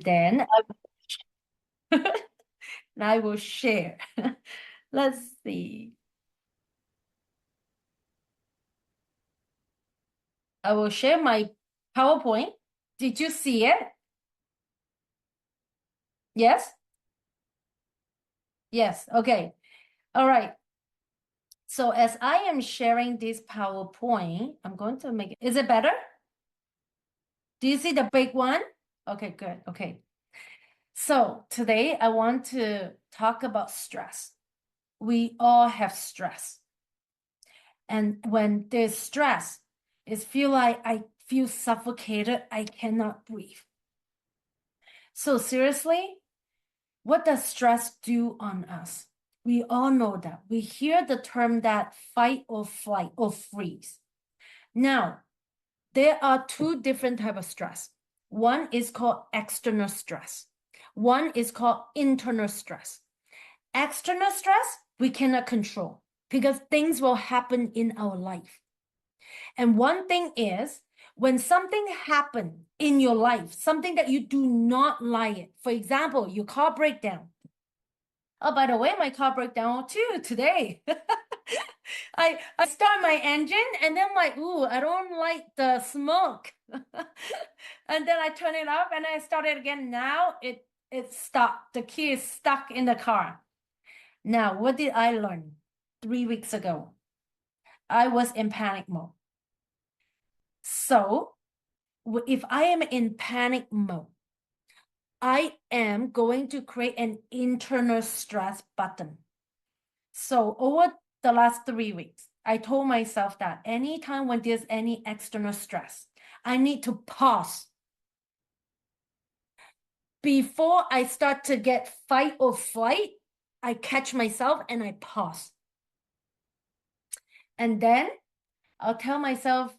then I will share. Let's see. I will share my PowerPoint. Did you see it? Yes? Yes. Okay. All right. So as I am sharing this PowerPoint, I'm going to make it. Is it better? Do you see the big one? Okay, good. Okay. So today I want to talk about stress. We all have stress. And when there's stress, it feel like I feel suffocated. I cannot breathe. So seriously, what does stress do on us? We all know that. We hear the term that fight or flight or freeze. Now, there are two different types of stress. One is called external stress. One is called internal stress. External stress, we cannot control because things will happen in our life. And one thing is, when something happens in your life, something that you do not like, for example, your car breakdown. Oh, by the way, my car broke down too today. I start my engine and then I'm like, ooh, I don't like the smoke. And then I turn it up and I start it again. Now it's stuck. The key is stuck in the car. Now, what did I learn 3 weeks ago? I was in panic mode. So if I am in panic mode, I am going to create an internal stress button. So over the last 3 weeks, I told myself that anytime when there's any external stress, I need to pause. Before I start to get fight or flight, I catch myself and I pause. And then I'll tell myself,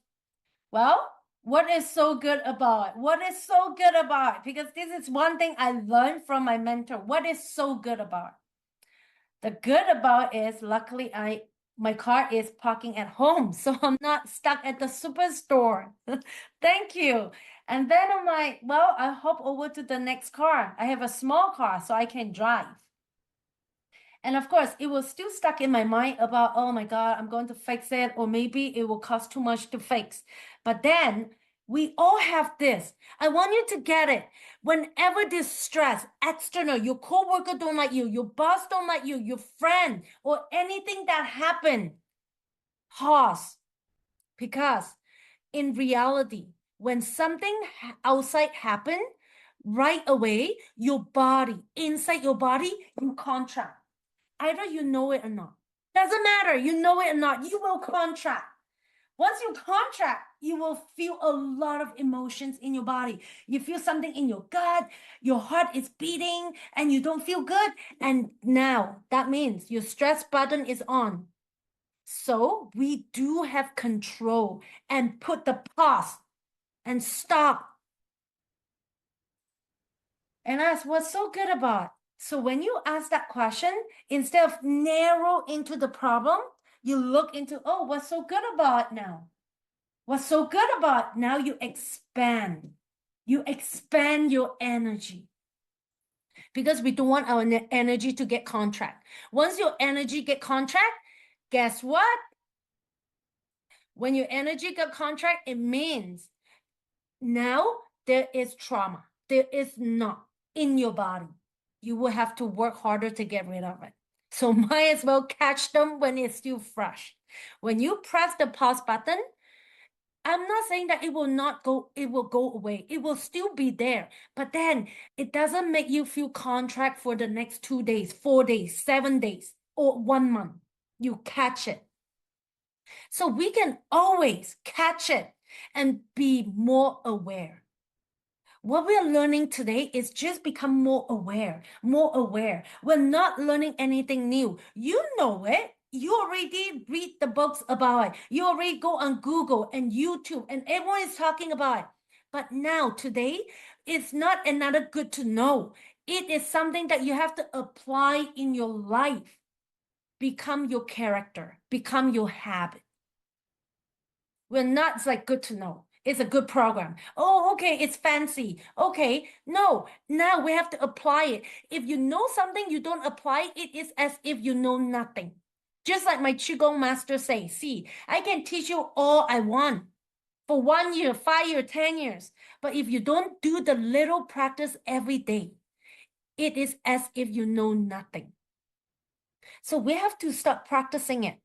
well, what is so good about it? What is so good about it? Because this is one thing I learned from my mentor. What is so good about it? The good about is luckily my car is parking at home, so I'm not stuck at the superstore. Thank you. And then I'm like, well, I hop over to the next car. I have a small car, so I can drive. And of course, it was still stuck in my mind about, oh my God, I'm going to fix it, or maybe it will cost too much to fix. But then we all have this. I want you to get it. Whenever this stress, external, your coworker don't like you, your boss don't like you, your friend, or anything that happened, pause. Because in reality, when something outside happen, right away, your body, inside your body, you contract. Either you know it or not. Doesn't matter, you know it or not, you will contract. Once you contract, you will feel a lot of emotions in your body. You feel something in your gut, your heart is beating, and you don't feel good. And now that means your stress button is on. So we do have control and put the pause and stop. And ask what's so good about it? So when you ask that question, instead of narrow into the problem, you look into, oh, what's so good about it now? What's so good about it? Now you expand. You expand your energy. Because we don't want our energy to get contract. Once your energy get contract, guess what? When your energy get contract, it means now there is trauma. There is not in your body. You will have to work harder to get rid of it. So might as well catch them when it's still fresh. When you press the pause button, I'm not saying that it will not go, it will go away. It will still be there. But then it doesn't make you feel contract for the next 2 days, 4 days, 7 days, or 1 month. You catch it. So we can always catch it and be more aware. What we are learning today is just become more aware, more aware. We're not learning anything new. You know it. You already read the books about it. You already go on Google and YouTube and everyone is talking about it. But now, today, it's not another good to know. It is something that you have to apply in your life. Become your character, become your habit. We're not like good to know. It's a good program. Oh, okay, it's fancy. Okay, no, now we have to apply it. If you know something, you don't apply it is as if you know nothing. Just like my Qigong master say, see, I can teach you all I want for 1 year, 5 years, 10 years. But if you don't do the little practice every day, it is as if you know nothing. So we have to start practicing it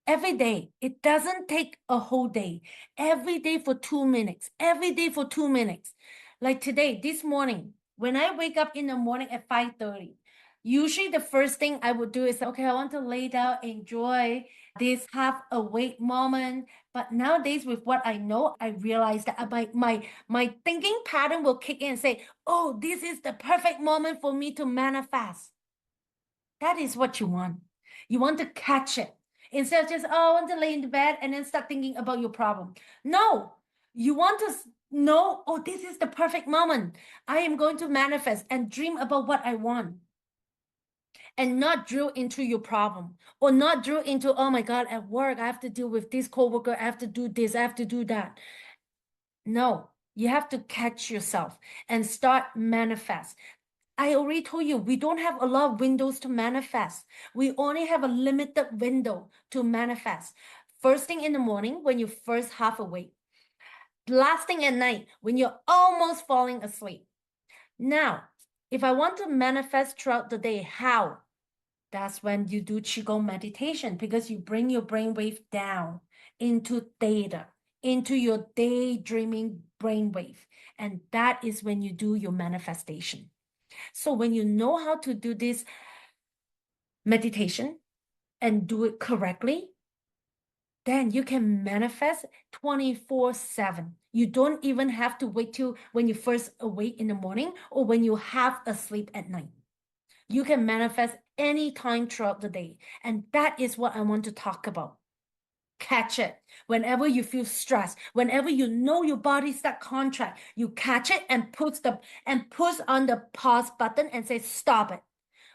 every day. It doesn't take a whole day. Every day for 2 minutes. Every day for 2 minutes. Like today, this morning, when I wake up in the morning at 5:30, usually the first thing I would do is, okay, I want to lay down, enjoy this half awake moment. But nowadays, with what I know, I realize that my thinking pattern will kick in and say, oh, this is the perfect moment for me to manifest. That is what you want. You want to catch it. Instead of just, oh, I want to lay in the bed and then start thinking about your problem. No, you want to know, oh, this is the perfect moment. I am going to manifest and dream about what I want. And not drill into your problem or not drill into, oh my God, at work, I have to deal with this coworker. I have to do this. I have to do that. No, you have to catch yourself and start manifest. I already told you, we don't have a lot of windows to manifest. We only have a limited window to manifest. First thing in the morning, when you first half awake. Last thing at night, when you're almost falling asleep. Now, if I want to manifest throughout the day, how? That's when you do Qigong meditation because you bring your brainwave down into theta, into your daydreaming brainwave. And that is when you do your manifestation. So when you know how to do this meditation and do it correctly, then you can manifest 24/7. You don't even have to wait till when you first awake in the morning or when you half asleep at night. You can manifest anytime throughout the day. And that is what I want to talk about. Catch it. Whenever you feel stressed, whenever you know your body start contract, you catch it and push on the pause button and say, stop it.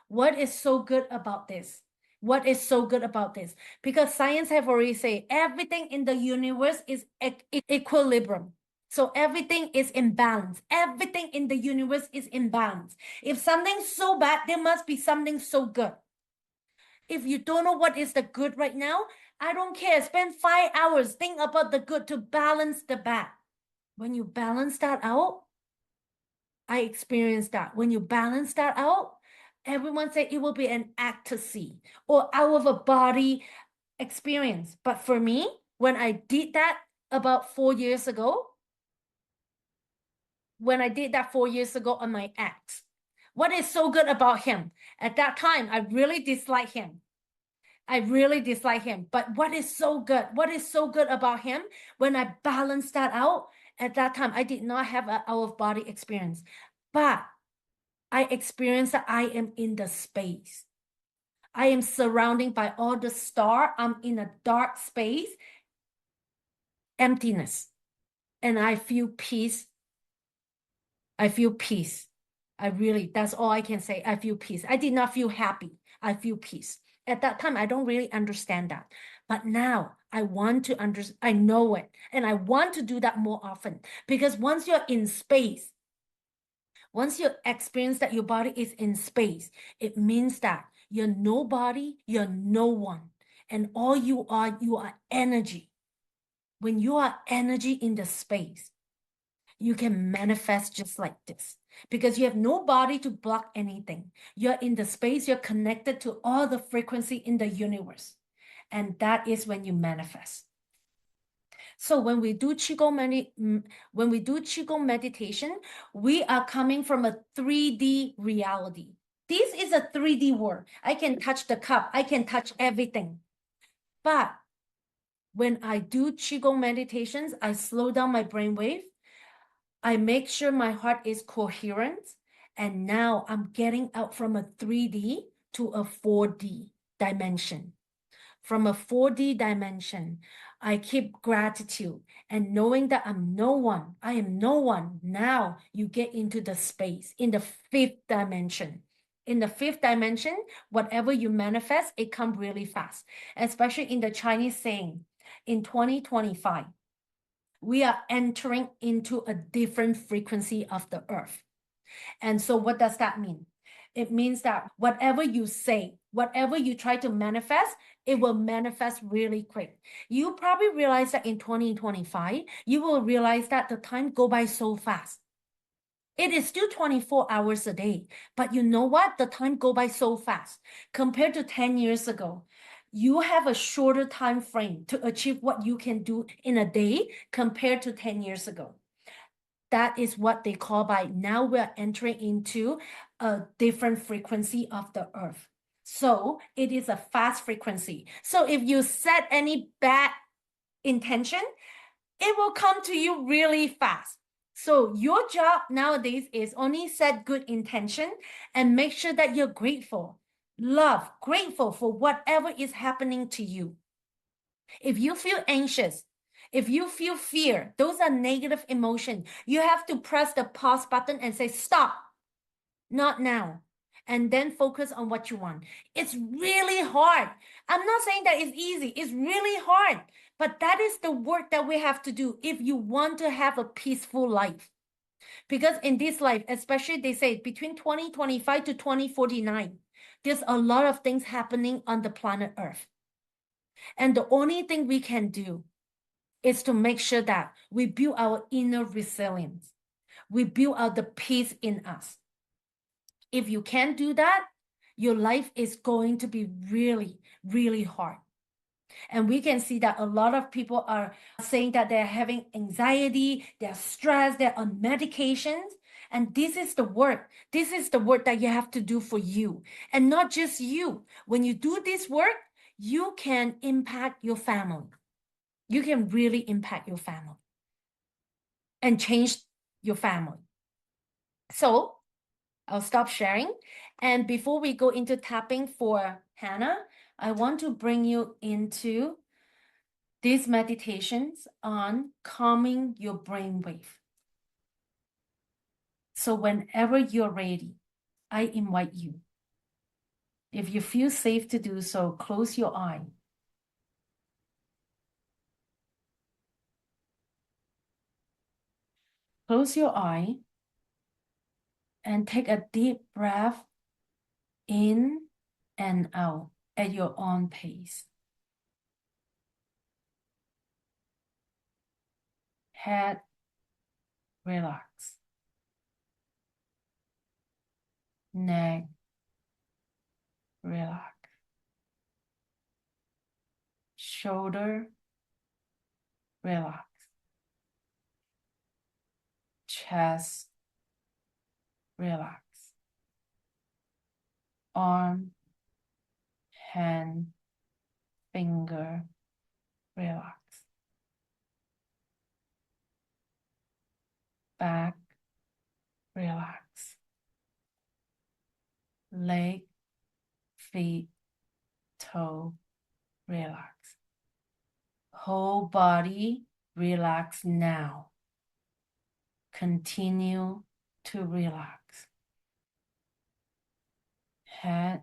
What is so good about this? What is so good about this? Because science have already said everything in the universe is equilibrium. So everything is in balance. Everything in the universe is in balance. If something's so bad, there must be something so good. If you don't know what is the good right now, I don't care. Spend 5 hours, think about the good to balance the bad. When you balance that out, I experienced that. When you balance that out, everyone say it will be an ecstasy or out of a body experience. But for me, when I did that about 4 years ago, on my ex, what is so good about him? At that time, I really dislike him. But what is so good? What is so good about him? When I balanced that out, at that time, I did not have an out of body experience. But I experienced that I am in the space. I am surrounded by all the stars. I'm in a dark space, emptiness. And I feel peace. I feel peace. That's all I can say. I feel peace. I did not feel happy. I feel peace. At that time, I don't really understand that. But now I want to understand, I know it. And I want to do that more often. Because once you're in space, once you experience that your body is in space, it means that you're nobody, you're no one. And all you are energy. When you are energy in the space, you can manifest just like this because you have no body to block anything. You're in the space, you're connected to all the frequency in the universe. And that is when you manifest. So when we do Qigong meditation, we are coming from a 3D reality. This is a 3D world. I can touch the cup. I can touch everything. But when I do Qigong meditations, I slow down my brainwave. I make sure my heart is coherent. And now I'm getting out from a 3D to a 4D dimension. From a 4D dimension, I keep gratitude and knowing that I'm no one. I am no one. Now you get into the space in the 5th dimension. In the 5th dimension, whatever you manifest, it comes really fast, especially in the Chinese saying, in 2025. We are entering into a different frequency of the earth. And so what does that mean? It means that whatever you say, whatever you try to manifest, it will manifest really quick. You probably realize that in 2025, you will realize that the time go by so fast. It is still 24 hours a day, but you know what? The time go by so fast. Compared to 10 years ago, you have a shorter time frame to achieve what you can do in a day compared to 10 years ago. That is what they call by now we're entering into a different frequency of the earth. So it is a fast frequency. So if you set any bad intention, it will come to you really fast. So your job nowadays is only set good intention and make sure that you're grateful, grateful for whatever is happening to you. If you feel anxious, if you feel fear, those are negative emotions. You have to press the pause button and say, stop, not now. And then focus on what you want. It's really hard. I'm not saying that it's easy. It's really hard. But that is the work that we have to do if you want to have a peaceful life. Because in this life, especially they say between 2025 to 2049, there's a lot of things happening on the planet Earth. And the only thing we can do is to make sure that we build our inner resilience. We build out the peace in us. If you can't do that, your life is going to be really, really hard. And we can see that a lot of people are saying that they're having anxiety, they're stressed, they're on medications. And this is the work. This is the work that you have to do for you. And not just you. When you do this work, you can impact your family. You can really impact your family and change your family. So I'll stop sharing. And before we go into tapping for Hanna, I want to bring you into these meditations on calming your brainwave. So whenever you're ready, I invite you. If you feel safe to do so, close your eye. Close your eye and take a deep breath in and out at your own pace. Head relax. Neck relax. Shoulder relax. Chest relax. Arm, hand, finger relax. Back relax. Leg, feet, toe relax. Whole body relax now. Continue to relax. Head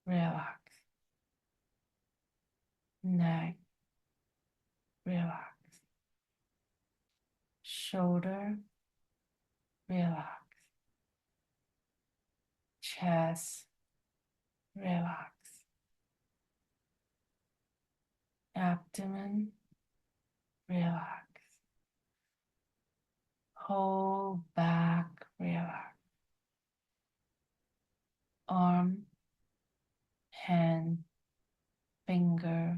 relax. Neck relax. Shoulder relax. Chest relax. Abdomen relax. Whole back relax. Arm, hand, finger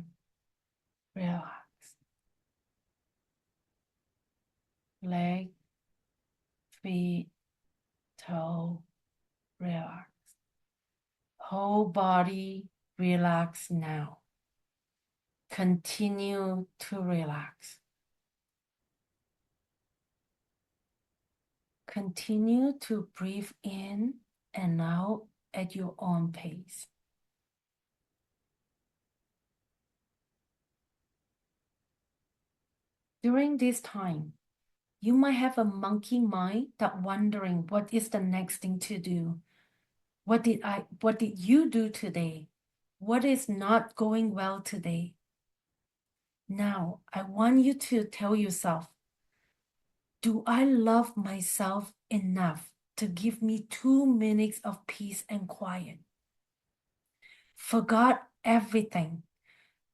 relax. Leg, feet, toe relax. Whole body relax now. Continue to relax. Continue to breathe in and out at your own pace. During this time, you might have a monkey mind that wondering what is the next thing to do. What did you do today? What is not going well today? Now, I want you to tell yourself, do I love myself enough to give me 2 minutes of peace and quiet? Forgot everything.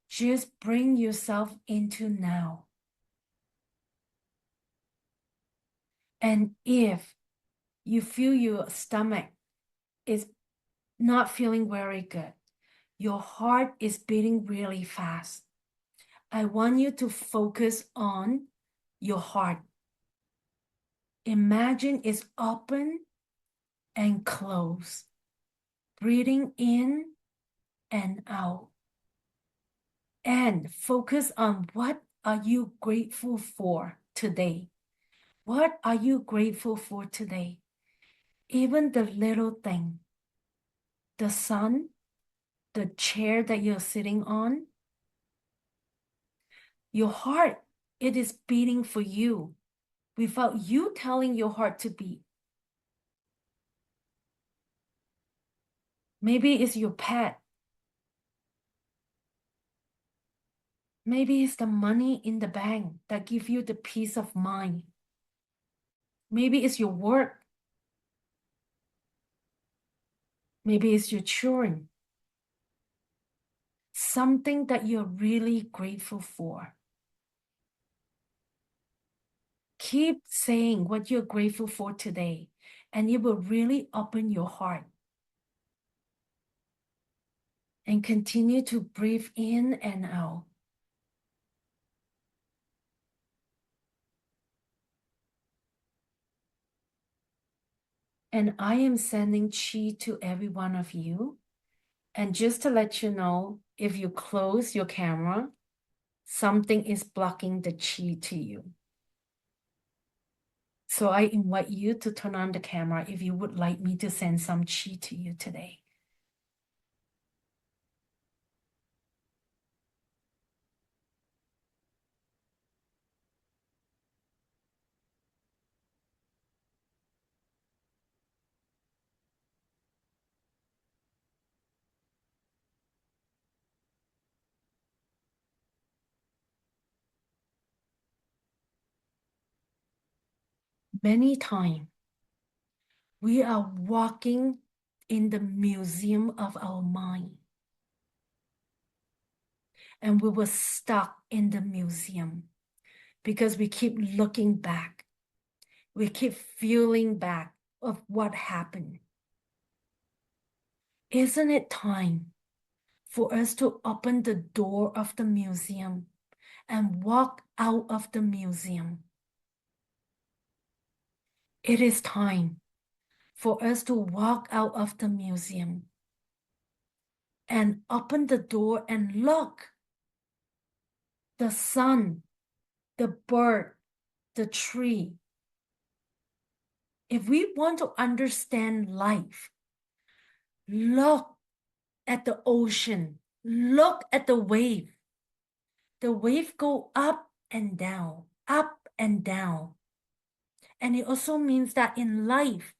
Just bring yourself into now. And if you feel your stomach is not feeling very good, your heart is beating really fast, I want you to focus on your heart. Imagine it's open and closed, breathing in and out. And focus on what are you grateful for today? What are you grateful for today? Even the little thing, the sun, the chair that you're sitting on, your heart, it is beating for you without you telling your heart to beat. Maybe it's your pet. Maybe it's the money in the bank that gives you the peace of mind. Maybe it's your work. Maybe it's your children. Something that you're really grateful for. Keep saying what you're grateful for today, and it will really open your heart. And continue to breathe in and out. And I am sending chi to every one of you. And just to let you know, if you close your camera, something is blocking the chi to you. So I invite you to turn on the camera if you would like me to send some chi to you today. Many times, we are walking in the museum of our mind. And we were stuck in the museum because we keep looking back. We keep feeling back of what happened. Isn't it time for us to open the door of the museum and walk out of the museum? It is time for us to walk out of the museum and open the door and look. The sun, the bird, the tree. If we want to understand life, look at the ocean. Look at the wave. The wave go up and down, up and down. And it also means that in life,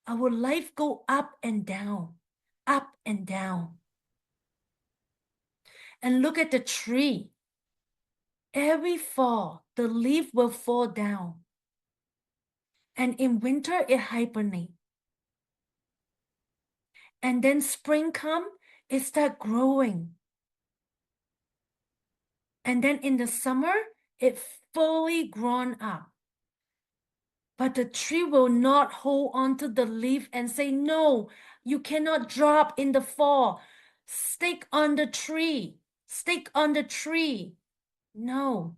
our life go up and down, up and down. And look at the tree. Every fall, the leaf will fall down. And in winter, it hibernates. And then spring come, it start growing. And then in the summer, it fully grown up. But the tree will not hold on to the leaf and say, no, you cannot drop in the fall. Stick on the tree. Stick on the tree. No,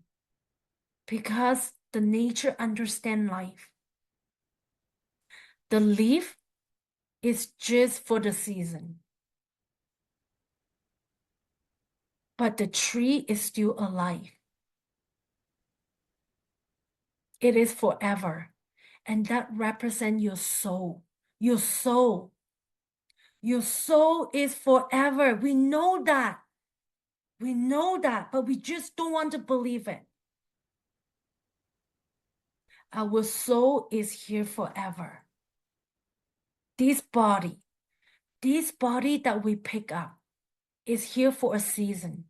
because the nature understands life. The leaf is just for the season. But the tree is still alive. It is forever. And that represents your soul. Your soul. Your soul is forever. We know that. We know that, but we just don't want to believe it. Our soul is here forever. This body that we pick up is here for a season.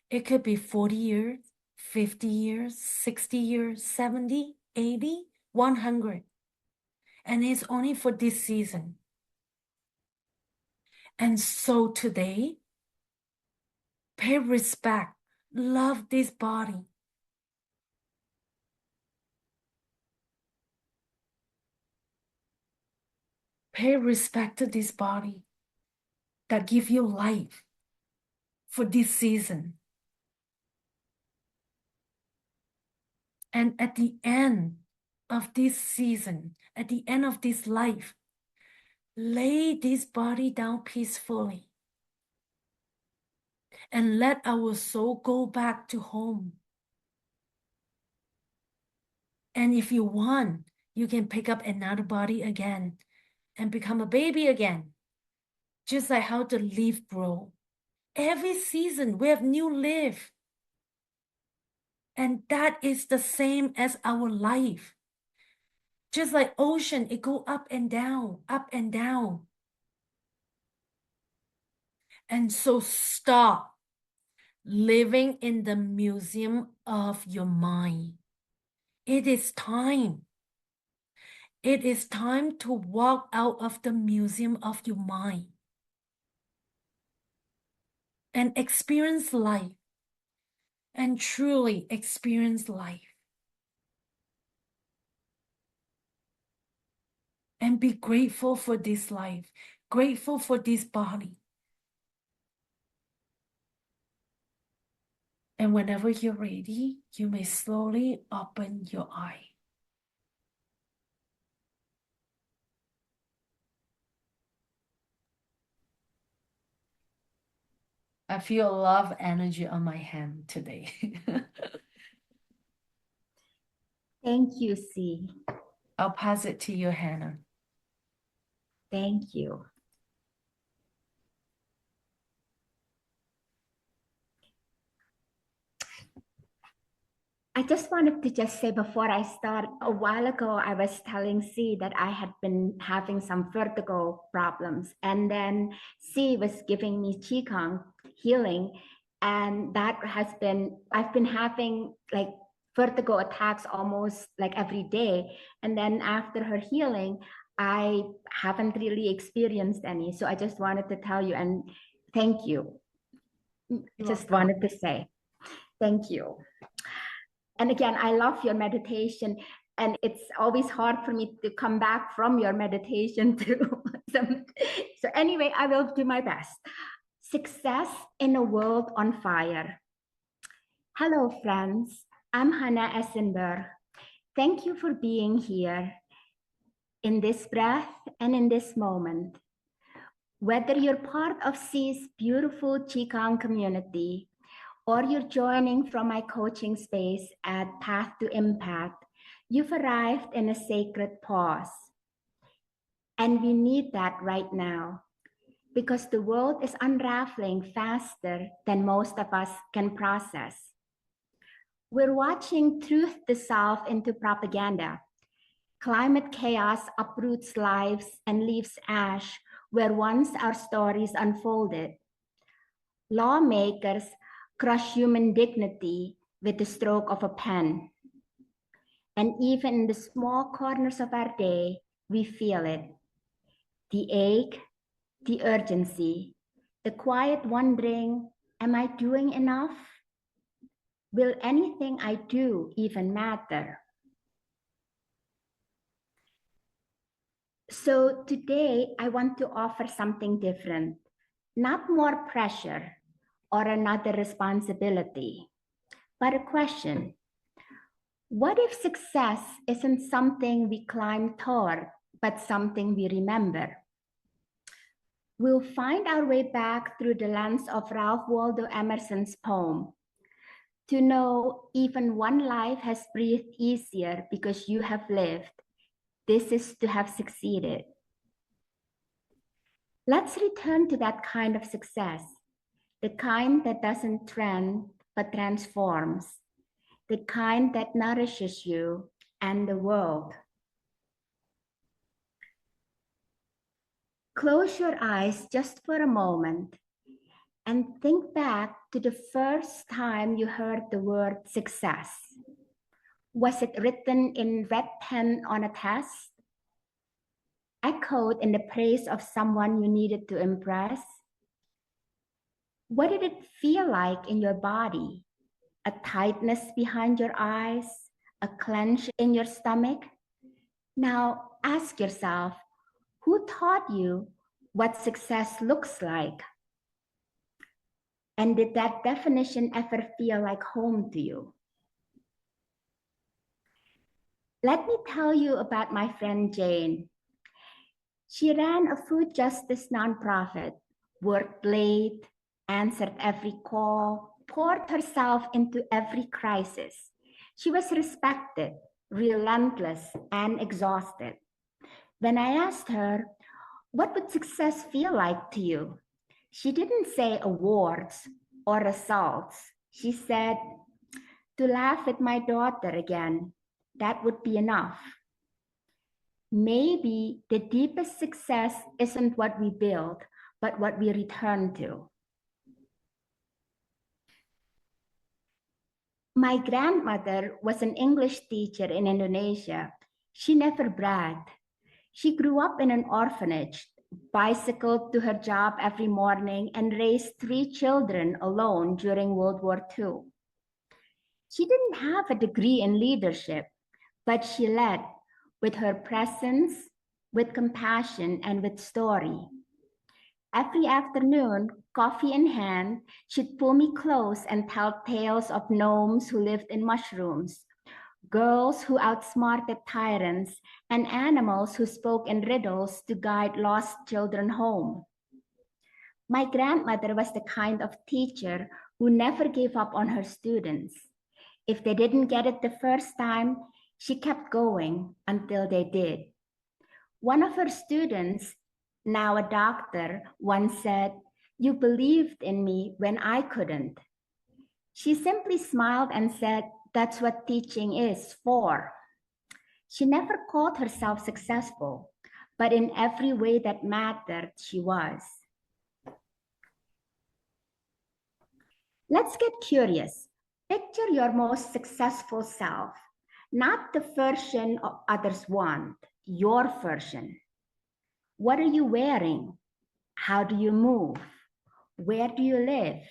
It could be 40 years, 50 years, 60 years, 70, 80, 100. And it's only for this season. And so today, pay respect, love this body. Pay respect to this body that give you life for this season. And at the end of this season, at the end of this life, lay this body down peacefully and let our soul go back to home. And if you want, you can pick up another body again and become a baby again. Just like how the leaf grow. Every season we have new leaf. And that is the same as our life. Just like ocean, it go up and down, up and down. And so stop living in the museum of your mind. It is time. It is time to walk out of the museum of your mind and experience life and truly experience life. And be grateful for this life, grateful for this body. And whenever you're ready, you may slowly open your eye. I feel love energy on my hand today. Thank you, Si. I'll pass it to you, Hannah. Thank you. I just wanted to just say before I start, a while ago, I was telling Si that I had been having some vertigo problems. And then Si was giving me Qigong healing. And that has been, I've been having like vertigo attacks almost like every day. And then after her healing, I haven't really experienced any. So I just wanted to tell you and thank you. Just wanted to say thank you. And again, I love your meditation. And it's always hard for me to come back from your meditation to some. So anyway, I will do my best. Success in a world on fire. Hello, friends. I'm Hanna Essenburg. Thank you for being here in this breath and in this moment. Whether you're part of Si's beautiful Qigong community, or you're joining from my coaching space at Path to Impact, you've arrived in a sacred pause. And we need that right now because the world is unraveling faster than most of us can process. We're watching truth dissolve into propaganda. Climate chaos uproots lives and leaves ash where once our stories unfolded. Lawmakers crush human dignity with the stroke of a pen. And even in the small corners of our day, we feel it. The ache, the urgency, the quiet wondering, am I doing enough? Will anything I do even matter? So today, I want to offer something different, not more pressure or another responsibility, but a question. What if success isn't something we climb toward, but something we remember? We'll find our way back through the lens of Ralph Waldo Emerson's poem. To know even one life has breathed easier because you have lived. This is to have succeeded. Let's return to that kind of success, the kind that doesn't trend, but transforms, the kind that nourishes you and the world. Close your eyes just for a moment and think back to the first time you heard the word success. Was it written in red pen on a test? Echoed in the praise of someone you needed to impress? What did it feel like in your body? A tightness behind your eyes? A clench in your stomach? Now ask yourself, who taught you what success looks like? And did that definition ever feel like home to you? Let me tell you about my friend Jane. She ran a food justice nonprofit, worked late, answered every call, poured herself into every crisis. She was respected, relentless, and exhausted. When I asked her, what would success feel like to you? She didn't say awards or results. She said, to laugh with my daughter again, that would be enough. Maybe the deepest success isn't what we build, but what we return to. My grandmother was an English teacher in Indonesia. She never bragged. She grew up in an orphanage, bicycled to her job every morning, and raised 3 children alone during World War II. She didn't have a degree in leadership, but she led with her presence, with compassion, and with story. Every afternoon, coffee in hand, she'd pull me close and tell tales of gnomes who lived in mushrooms, girls who outsmarted tyrants, and animals who spoke in riddles to guide lost children home. My grandmother was the kind of teacher who never gave up on her students. If they didn't get it the first time, she kept going until they did. One of her students, now a doctor, once said, "You believed in me when I couldn't." She simply smiled and said, "That's what teaching is for." She never called herself successful, but in every way that mattered, she was. Let's get curious. Picture your most successful self, not the version others want, your version. What are you wearing? How do you move? Where do you live?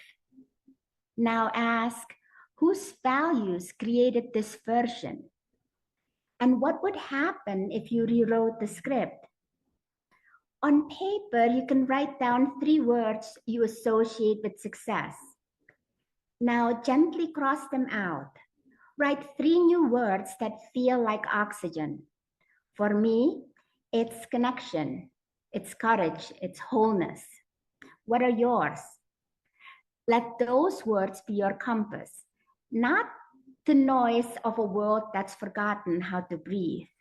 Now ask, whose values created this version? And what would happen if you rewrote the script? On paper, you can write down 3 words you associate with success. Now gently cross them out. Write 3 new words that feel like oxygen. For me, it's connection, it's courage, it's wholeness. What are yours? Let those words be your compass, not the noise of a world that's forgotten how to breathe.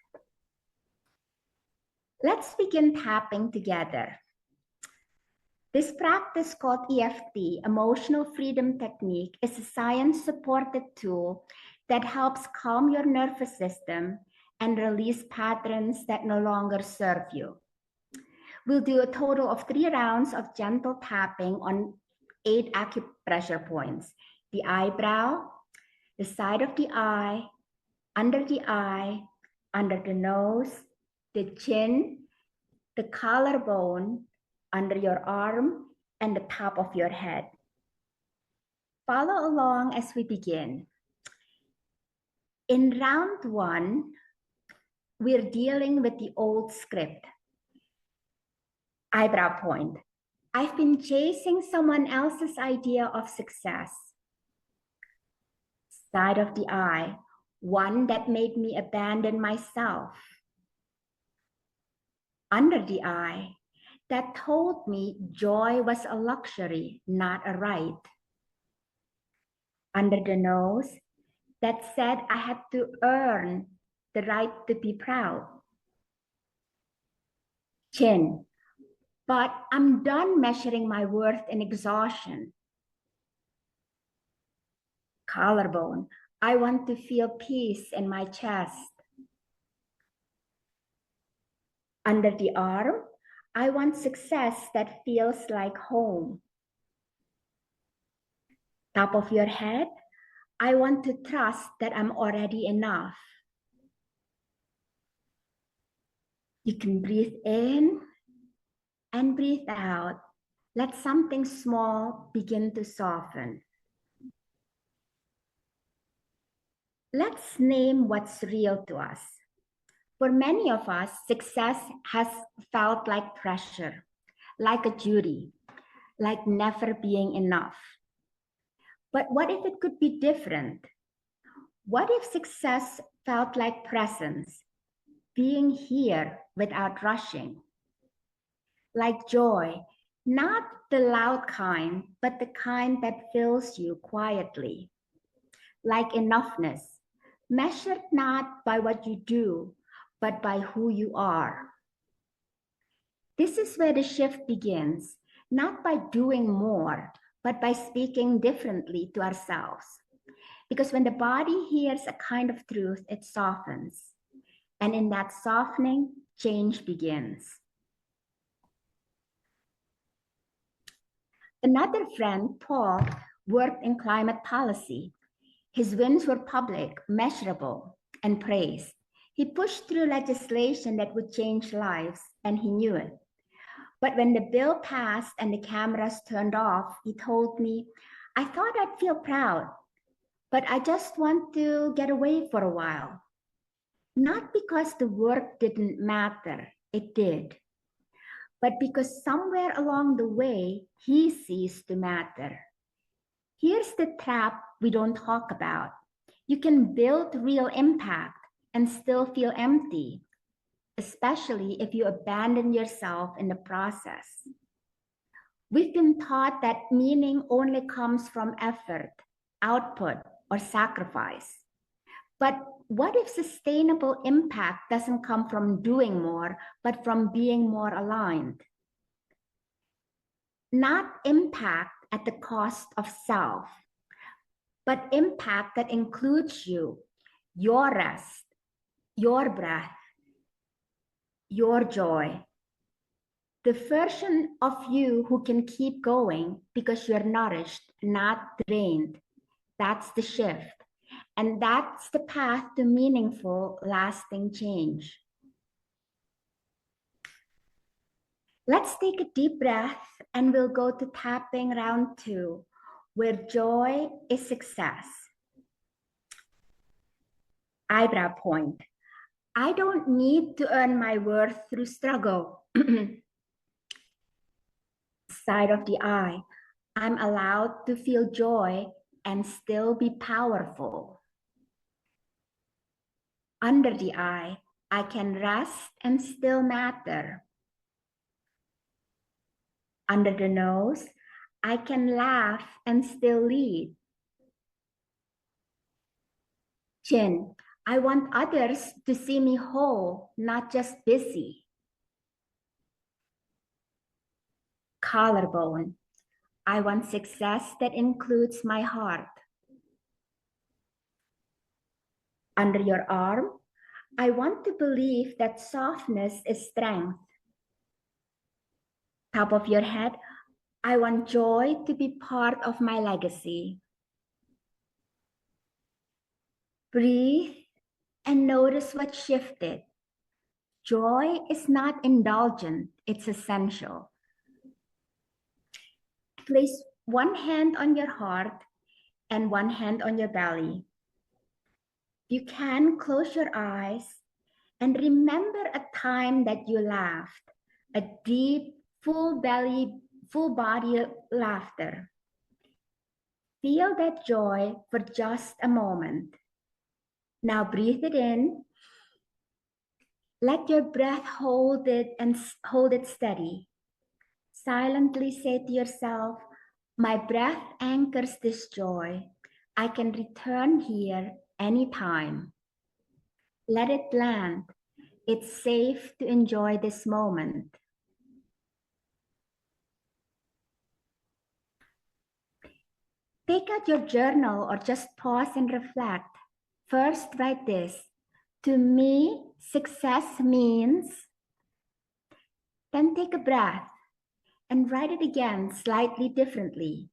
Let's begin tapping together. This practice called EFT, Emotional Freedom Technique, is a science-supported tool that helps calm your nervous system and release patterns that no longer serve you. We'll do a total of 3 rounds of gentle tapping on 8 acupressure points: the eyebrow, the side of the eye, under the nose, the chin, the collarbone, under your arm, and the top of your head. Follow along as we begin. In round 1, we're dealing with the old script. Eyebrow point. I've been chasing someone else's idea of success. Side of the eye, one that made me abandon myself. Under the eye, that told me joy was a luxury, not a right. Under the nose, that said I had to earn the right to be proud. Chin, but I'm done measuring my worth in exhaustion. Collarbone, I want to feel peace in my chest. Under the arm, I want success that feels like home. Top of your head, I want to trust that I'm already enough. You can breathe in and breathe out. Let something small begin to soften. Let's name what's real to us. For many of us, success has felt like pressure, like a duty, like never being enough. But what if it could be different? What if success felt like presence, being here without rushing? Like joy, not the loud kind, but the kind that fills you quietly. Like enoughness, measured not by what you do, but by who you are. This is where the shift begins, not by doing more, but by speaking differently to ourselves. Because when the body hears a kind of truth, it softens. And in that softening, change begins. Another friend, Paul, worked in climate policy. His wins were public, measurable, and praised. He pushed through legislation that would change lives, and he knew it. But when the bill passed and the cameras turned off, he told me, I thought I'd feel proud, but I just want to get away for a while. Not because the work didn't matter, it did, but because somewhere along the way, he ceased to matter. Here's the trap we don't talk about. You can build real impact and still feel empty, especially if you abandon yourself in the process. We've been taught that meaning only comes from effort, output, or sacrifice. But what if sustainable impact doesn't come from doing more, but from being more aligned? Not impact at the cost of self, but impact that includes you, your rest, your breath, your joy. The version of you who can keep going because you're nourished, not drained. That's the shift. And that's the path to meaningful, lasting change. Let's take a deep breath and we'll go to tapping round 2, where joy is success. Eyebrow point. I don't need to earn my worth through struggle. Side of the eye. I'm allowed to feel joy and still be powerful. Under the eye, I can rest and still matter. Under the nose, I can laugh and still lead. Chin, I want others to see me whole, not just busy. Collarbone, I want success that includes my heart. Under your arm, I want to believe that softness is strength. Top of your head, I want joy to be part of my legacy. Breathe and notice what shifted. Joy is not indulgent, it's essential. Place one hand on your heart and one hand on your belly. You can close your eyes and remember a time that you laughed, a deep, full body laughter. Feel that joy for just a moment. Now breathe it in. Let your breath hold it and hold it steady. Silently say to yourself, my breath anchors this joy. I can return here anytime. Let it land. It's safe to enjoy this moment. Take out your journal or just pause and reflect. First, write this. To me, success means. Then take a breath and write it again slightly differently.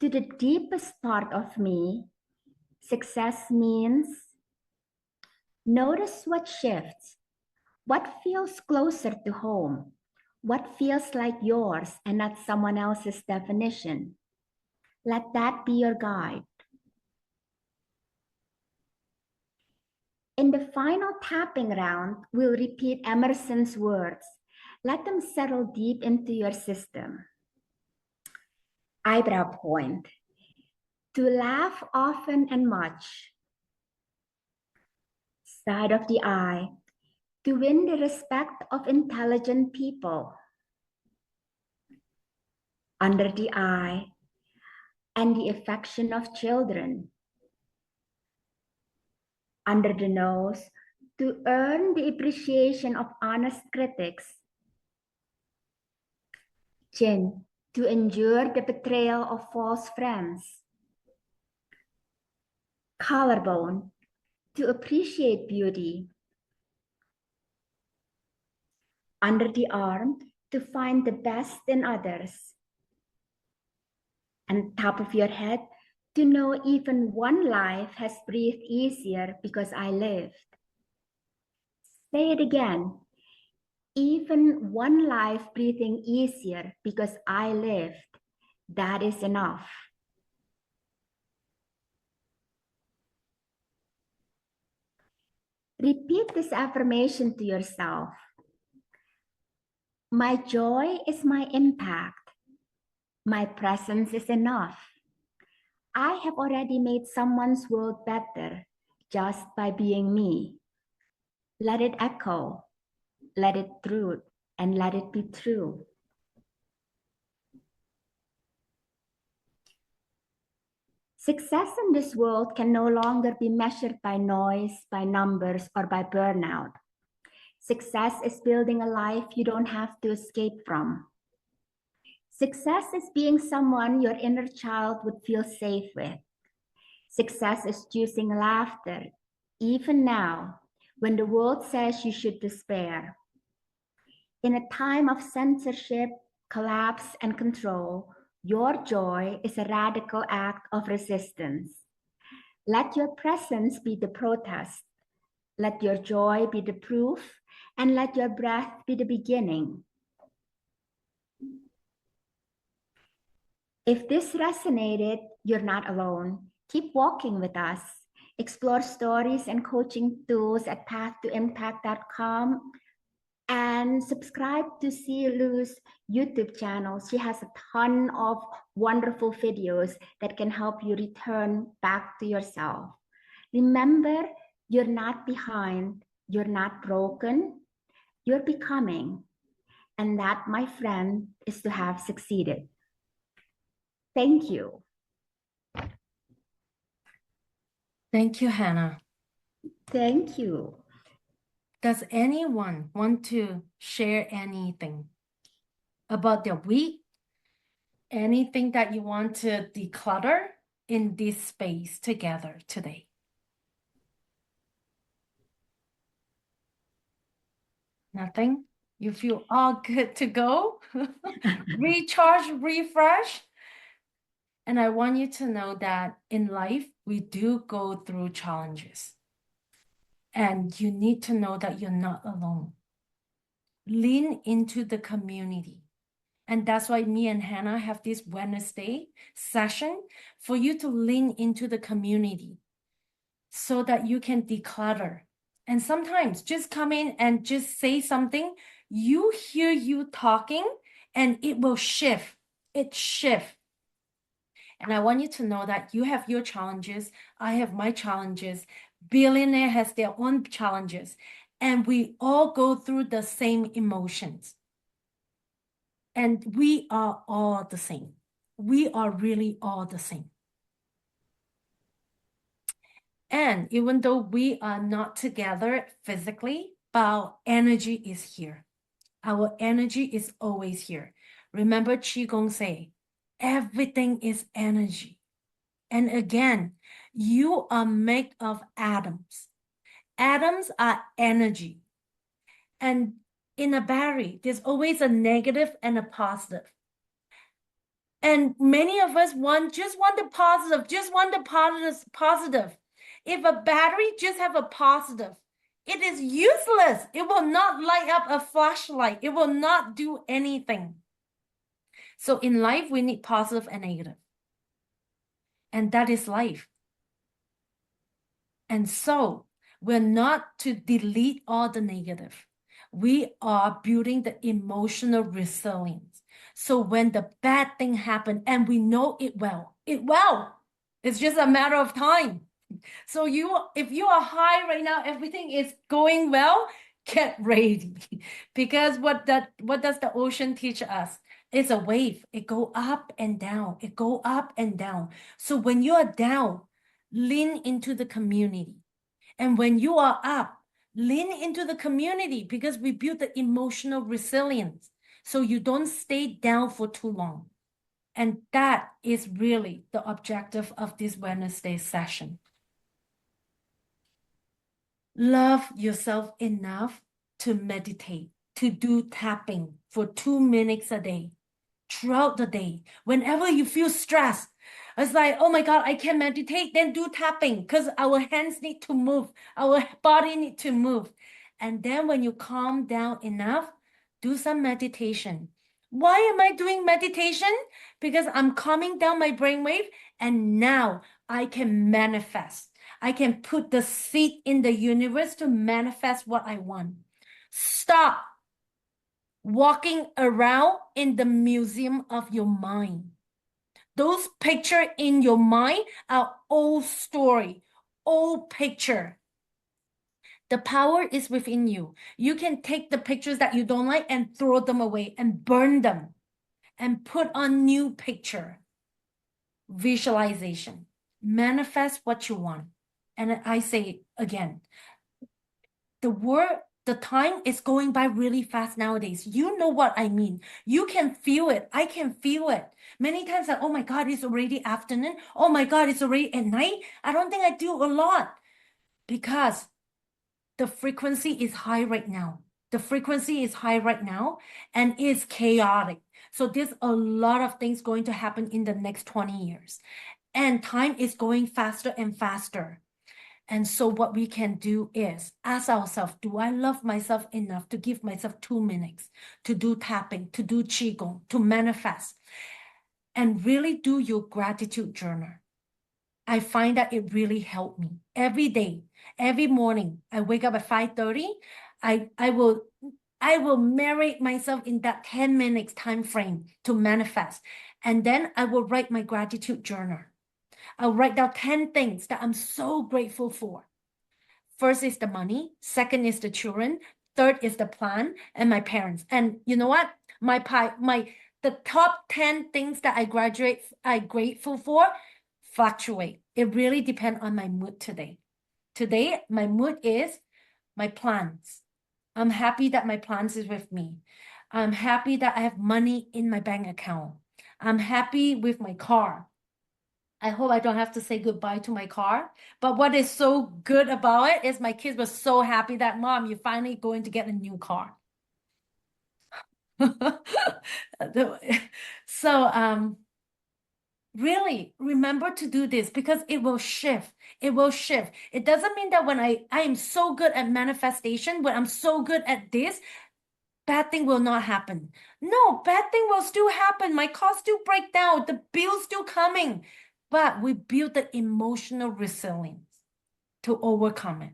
To the deepest part of me, success means notice what shifts, what feels closer to home, what feels like yours and not someone else's definition. Let that be your guide. In the final tapping round, we'll repeat Emerson's words. Let them settle deep into your system. Eyebrow point. To laugh often and much. Side of the eye. To win the respect of intelligent people. Under the eye. And the affection of children. Under the nose. To earn the appreciation of honest critics. Chin. To endure the betrayal of false friends. Collarbone. To appreciate beauty. Under the arm, to find the best in others. And top of your head, to know even one life has breathed easier because I lived. Say it again. Even one life breathing easier because I lived. That is enough. Repeat this affirmation to yourself. My joy is my impact. My presence is enough. I have already made someone's world better just by being me. Let it echo, let it through, and let it be true. Success in this world can no longer be measured by noise, by numbers, or by burnout. Success is building a life you don't have to escape from. Success is being someone your inner child would feel safe with. Success is choosing laughter, even now, when the world says you should despair. In a time of censorship, collapse, and control, your joy is a radical act of resistance. Let your presence be the protest. Let your joy be the proof, and let your breath be the beginning. If this resonated, you're not alone. Keep walking with us. Explore stories and coaching tools at pathtoimpact.com and subscribe to Si Liew's YouTube channel. She has a ton of wonderful videos that can help you return back to yourself. Remember, you're not behind, you're not broken, you're becoming. And that, my friend, is to have succeeded. Thank you. Thank you, Hanna. Thank you. Does anyone want to share anything about their week? Anything that you want to declutter in this space together today? Nothing? You feel all good to go? Recharge, refresh? And I want you to know that in life, we do go through challenges. And you need to know that you're not alone. Lean into the community. And that's why me and Hanna have this Wednesday session for you to lean into the community so that you can declutter. And sometimes just come in and just say something. You hear you talking and it will shift. It shifts. And I want you to know that you have your challenges. I have my challenges. Billionaire has their own challenges. And we all go through the same emotions. And we are all the same. We are really all the same. And even though we are not together physically, but our energy is here. Our energy is always here. Remember Qigong say, everything is energy. And again, you are made of atoms. Atoms are energy. And in a battery, there's always a negative and a positive. And many of us just want the positive, just want the positive. If a battery just have a positive, it is useless. It will not light up a flashlight. It will not do anything. So in life, we need positive and negative. And that is life. And so we're not to delete all the negative. We are building the emotional resilience. So when the bad thing happens, and we know it will, it's just a matter of time. So if you are high right now, everything is going well, get ready. Because what does the ocean teach us? It's a wave. It go up and down. It go up and down. So when you are down, lean into the community. And when you are up, lean into the community, because we build the emotional resilience. So you don't stay down for too long. And that is really the objective of this Wednesday session. Love yourself enough to meditate, to do tapping for 2 minutes a day, throughout the day. Whenever you feel stressed, it's like, oh my God, I can't meditate, then do tapping, because our hands need to move, our body need to move. And then when you calm down enough, do some meditation. Why am I doing meditation? Because I'm calming down my brainwave, and now I can manifest. I can put the seed in the universe to manifest what I want. Stop walking around in the museum of your mind. Those pictures in your mind are old story, old picture. The power is within you. You can take the pictures that you don't like and throw them away and burn them and put on new picture. Visualization. Manifest what you want. And I say again, the time is going by really fast nowadays. You know what I mean. You can feel it. I can feel it. Many times like, oh my God, it's already afternoon. Oh my God, it's already at night. I don't think I do a lot, because the frequency is high right now. The frequency is high right now, and it's chaotic. So there's a lot of things going to happen in the next 20 years. And time is going faster and faster. And so what we can do is ask ourselves, do I love myself enough to give myself 2 minutes to do tapping, to do Qigong, to manifest, and really do your gratitude journal? I find that it really helped me. Every day, every morning, I wake up at 5:30. I will marinate myself in that 10 minutes time frame to manifest. And then I will write my gratitude journal. I'll write down 10 things that I'm so grateful for. First is the money. Second is the children. Third is the plant and my parents. And you know what? The top 10 things that I grateful for fluctuate. It really depends on my mood today. Today, my mood is my plants. I'm happy that my plants is with me. I'm happy that I have money in my bank account. I'm happy with my car. I hope I don't have to say goodbye to my car. But what is so good about it is my kids were so happy that, Mom, you're finally going to get a new car. So really remember to do this, because it will shift. It will shift. It doesn't mean that when I am so good at manifestation, when I'm so good at this, bad thing will not happen. No, bad thing will still happen. My car still break down. The bill's still coming. But we build the emotional resilience to overcome it.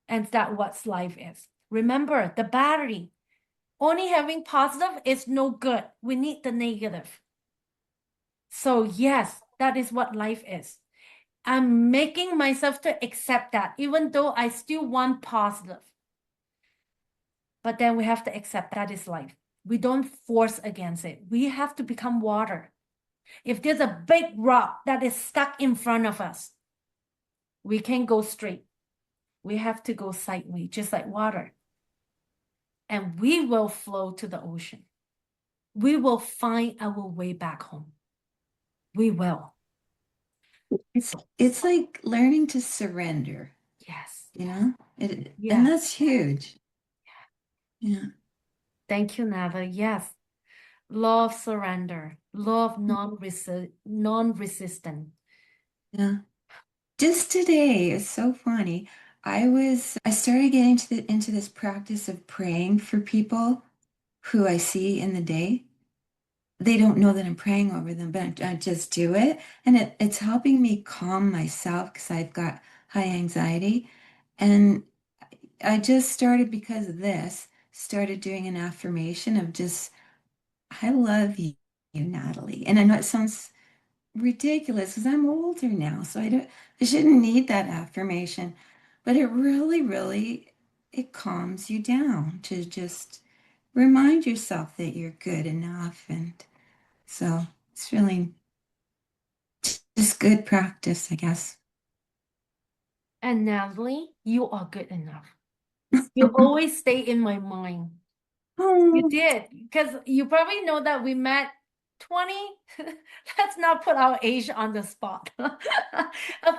And that's what life is. Remember, the battery, only having positive is no good. We need the negative. So yes, that is what life is. I'm making myself to accept that, even though I still want positive. But then we have to accept that is life. We don't force against it. We have to become water. If there's a big rock that is stuck in front of us, we can't go straight. We have to go sideways, just like water. And we will flow to the ocean. We will find our way back home. We will. It's like learning to surrender. Yes. You know? Yeah. And that's huge. Yeah. Thank you, Nava. Yes. Law of surrender. law of non-resistant. Yeah. Just today, it's so funny. I started getting into this practice of praying for people who I see in the day. They don't know that I'm praying over them, but I just do it. And it's helping me calm myself because I've got high anxiety. And I just started because of this, started doing an affirmation of just, I love you, Natalie. And I know it sounds ridiculous because I'm older now, so I shouldn't need that affirmation. But it really, really, it calms you down to just remind yourself that you're good enough. And so it's really just good practice, I guess. And Natalie, you are good enough. You always stay in my mind. You Oh, did, because you probably know that we met 20, let's not put our age on the spot, a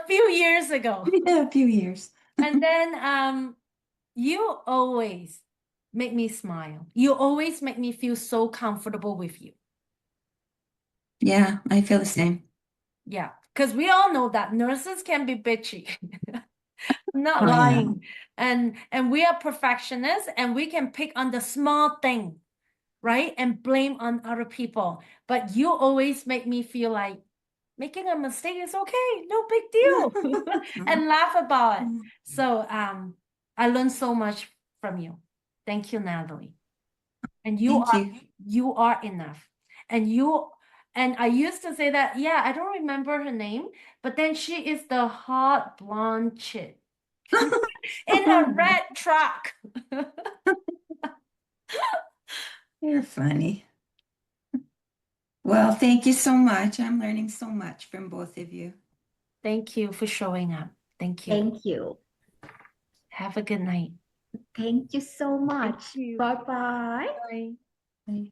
few years ago. yeah, a few years. And then you always make me smile. You always make me feel so comfortable with you. Yeah, I feel the same. Yeah, because we all know that nurses can be bitchy. Not Oh, yeah. lying. And we are perfectionists and we can pick on the small thing, right? And blame on other people. But you always make me feel like making a mistake is okay, no big deal. And laugh about it. So I learned so much from you. Thank you, Natalie. And Thank you. you are enough. And I used to say that, yeah, I don't remember her name, but then she is the hot blonde chick in a red truck. You're funny. Well, thank you so much. I'm learning so much from both of you. Thank you for showing up. Thank you. Thank you. Have a good night. Thank you so much. you. Bye-bye. Bye. Bye.